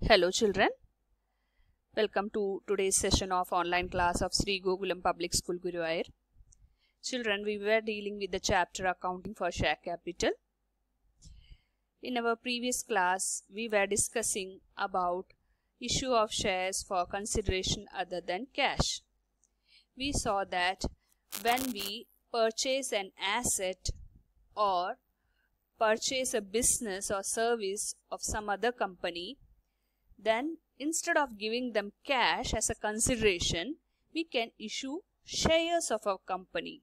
Hello children, welcome to today's session of online class of Sri Gokulam Public School Guruvayur. Children, we were dealing with the chapter accounting for share capital. In our previous class, we were discussing about issue of shares for consideration other than cash. We saw that when we purchase an asset or purchase a business or service of some other company, then instead of giving them cash as a consideration, we can issue shares of our company.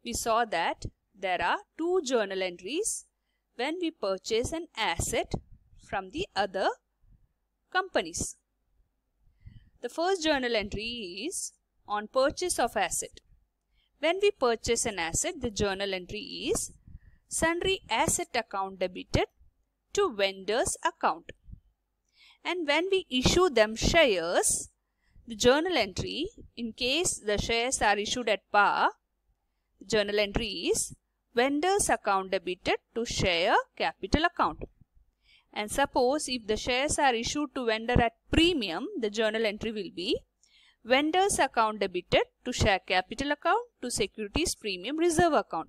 We saw that there are two journal entries when we purchase an asset from the other companies. The first journal entry is on purchase of asset. When we purchase an asset, the journal entry is sundry asset account debited to vendor's account. And when we issue them shares, the journal entry, in case the shares are issued at par, the journal entry is vendor's account debited to share capital account. And suppose if the shares are issued to vendor at premium, the journal entry will be vendor's account debited to share capital account to securities premium reserve account.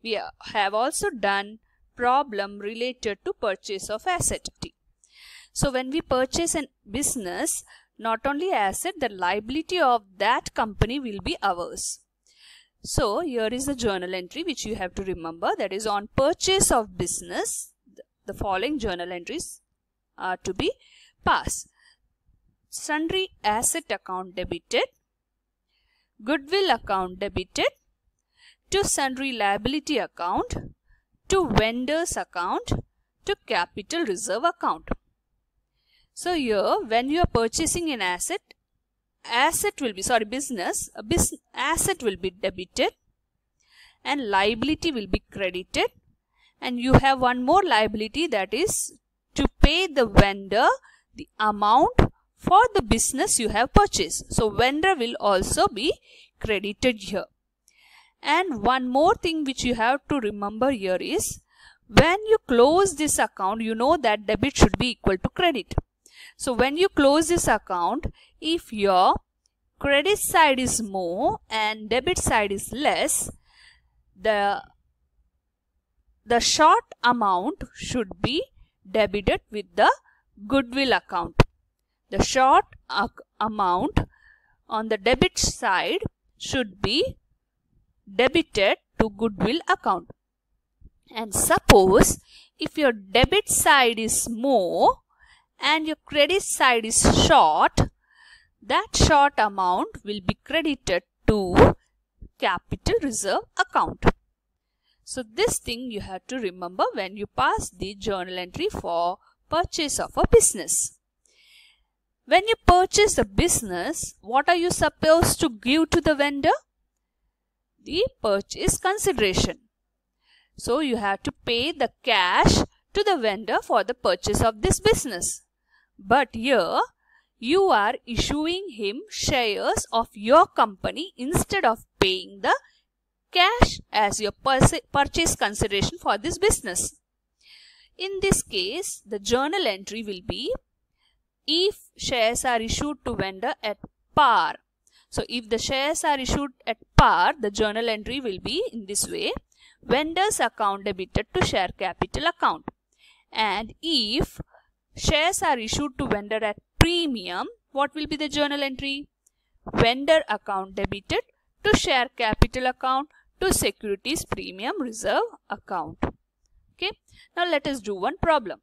We have also done problem related to purchase of asset. So when we purchase a business, not only asset, the liability of that company will be ours. So here is the journal entry which you have to remember, that is on purchase of business, the following journal entries are to be passed. Sundry asset account debited, goodwill account debited, to sundry liability account, to vendor's account, to capital reserve account. So here when you are purchasing an asset will be, business, asset will be debited and liability will be credited, and you have one more liability, that is to pay the vendor the amount for the business you have purchased. So vendor will also be credited here. And one more thing which you have to remember here is, when you close this account, you know that debit should be equal to credit. So when you close this account, if your credit side is more and debit side is less, the short amount should be debited with the goodwill account. The short amount on the debit side should be debited to goodwill account. And suppose if your debit side is more and your credit side is short, that short amount will be credited to capital reserve account. So this thing you have to remember when you pass the journal entry for purchase of a business. When you purchase a business, what are you supposed to give to the vendor? The purchase consideration. So you have to pay the cash to the vendor for the purchase of this business. But here you are issuing him shares of your company instead of paying the cash as your purchase consideration for this business. In this case, the journal entry will be if shares are issued to vendor at par. So if the shares are issued at par, the journal entry will be in this way: vendor's account debited to share capital account. And if shares are issued to vendor at premium, what will be the journal entry? Vendor account debited to share capital account to securities premium reserve account. Okay. Now let us do one problem.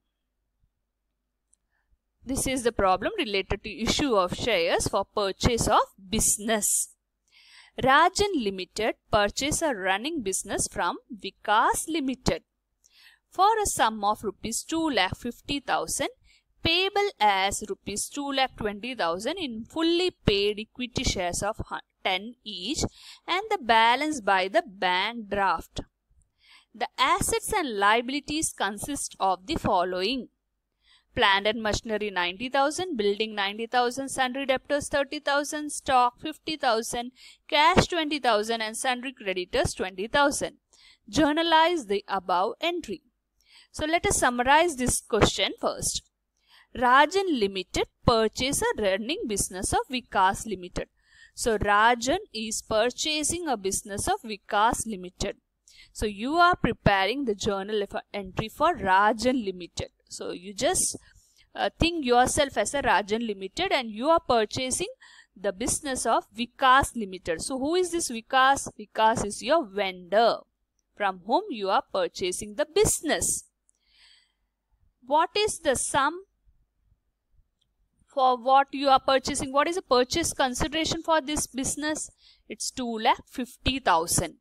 This is the problem related to issue of shares for purchase of business. Rajan Limited purchased a running business from Vikas Limited for a sum of rupees 2,50,000 payable as rupees 2,20,000 in fully paid equity shares of 10 each, and the balance by the bank draft. The assets and liabilities consist of the following: plant and machinery 90,000, building 90,000, sundry debtors 30,000, stock 50,000, cash 20,000 and sundry creditors 20,000. Journalize the above entry. So let us summarize this question first. Rajan Limited purchase a running business of Vikas Limited. So Rajan is purchasing a business of Vikas Limited. So you are preparing the journal entry for Rajan Limited. So you just think yourself as a Rajan Limited and you are purchasing the business of Vikas Limited. So who is this Vikas? Vikas is your vendor from whom you are purchasing the business. What is the sum for what you are purchasing? What is the purchase consideration for this business? It's 2,50,000.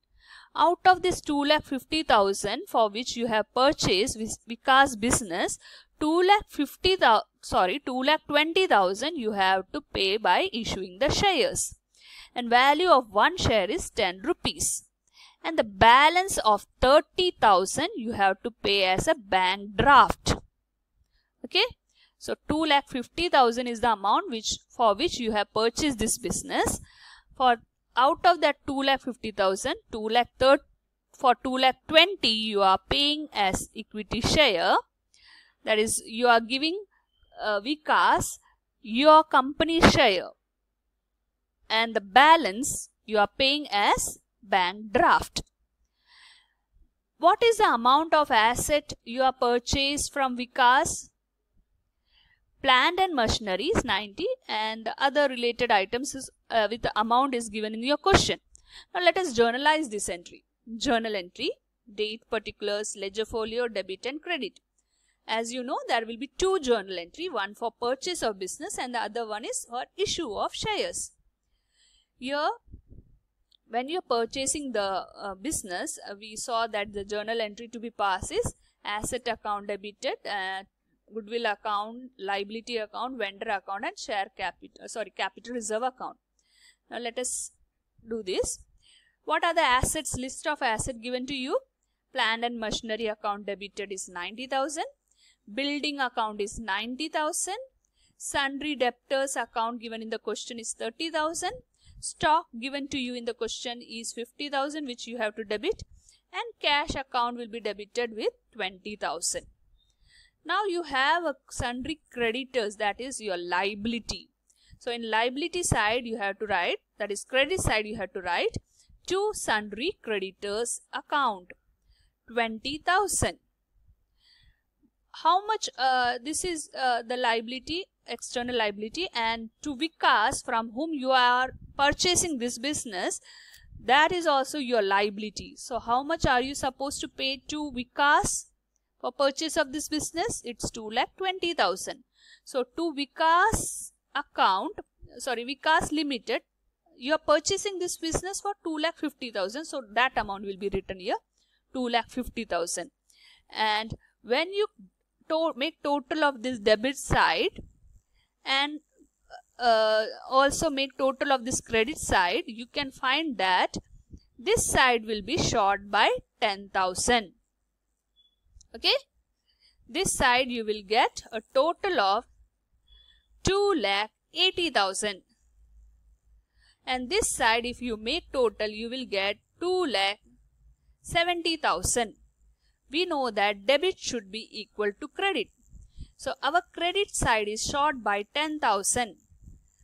Out of this 2,50,000 for which you have purchased Vikas business, 2,20,000 you have to pay by issuing the shares. And value of one share is 10 rupees. And the balance of 30,000 you have to pay as a bank draft. Okay. So 2,50,000 is the amount for which you have purchased this business. For out of that 2,50,000, for 2,20,000 you are paying as equity share. That is, you are giving Vikas your company share, and the balance you are paying as bank draft. What is the amount of asset you are purchased from Vikas? Plant and machinery is 90 and the other related items is, with the amount is given in your question. Now let us journalize this entry. Journal entry, date, particulars, ledger folio, debit and credit. As you know, there will be two journal entry, one for purchase of business and the other one is for issue of shares. Here, when you are purchasing the business, we saw that the journal entry to be passed is asset account debited, goodwill account, liability account, vendor account and capital reserve account. Now let us do this. What are the assets? List of assets given to you. Plant and machinery account debited is 90,000. Building account is 90,000. Sundry debtors account given in the question is 30,000. Stock given to you in the question is 50,000 which you have to debit. And cash account will be debited with 20,000. Now you have a sundry creditors, that is your liability. So in liability side you have to write, that is credit side you have to write, to sundry creditors account 20,000. How much this is the liability, external liability, and to Vikas from whom you are purchasing this business, that is also your liability. So how much are you supposed to pay to Vikas for purchase of this business? It's 2,20,000. So to Vikas account, Vikas Limited, you are purchasing this business for 2,50,000. So that amount will be written here, 2,50,000. And when you make total of this debit side and also make total of this credit side, you can find that this side will be short by 10,000. Okay, this side you will get a total of 2,80,000, and this side if you make total you will get 2,70,000. We know that debit should be equal to credit. So our credit side is short by 10,000.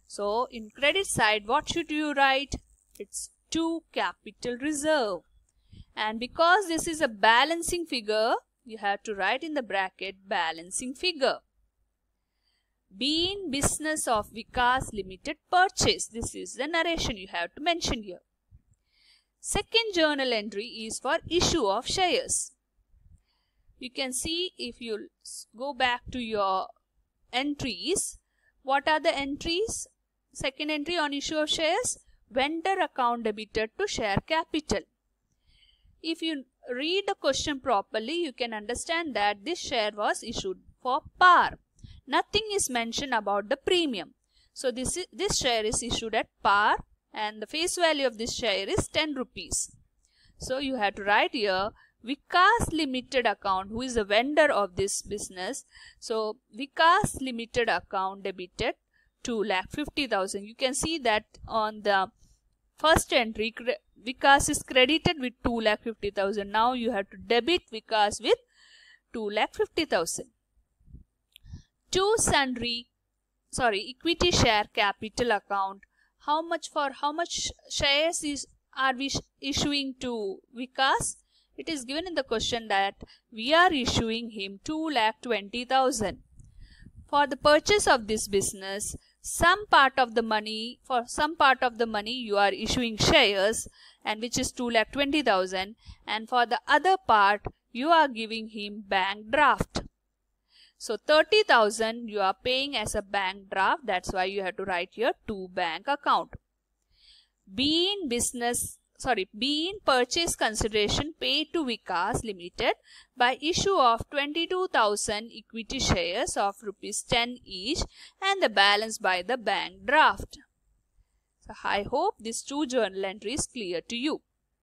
So in credit side what should you write? It's to capital reserve. And because this is a balancing figure, you have to write in the bracket balancing figure. Be in business of Vikas Limited purchase. This is the narration you have to mention here. Second journal entry is for issue of shares. You can see if you go back to your entries, what are the entries? Second entry on issue of shares, vendor account debited to share capital. If you read the question properly, you can understand that this share was issued for par. Nothing is mentioned about the premium. So this share is issued at par and the face value of this share is 10 rupees. So you have to write here Vikas Limited account, who is the vendor of this business. So Vikas Limited account debited 2,50,000. You can see that on the first entry Vikas is credited with 2,50,000. Now you have to debit Vikas with 2,50,000. equity share capital account. How much shares are we issuing to Vikas? It is given in the question that we are issuing him 2,20,000. For the purchase of this business, for some part of the money you are issuing shares, and which is 2,20,000, and for the other part you are giving him bank draft. So 30,000 you are paying as a bank draft. That's why you have to write here to bank account. B in purchase consideration paid to Vikas Limited by issue of 22,000 equity shares of ₹10 each, and the balance by the bank draft. So I hope this 2 journal entry is clear to you.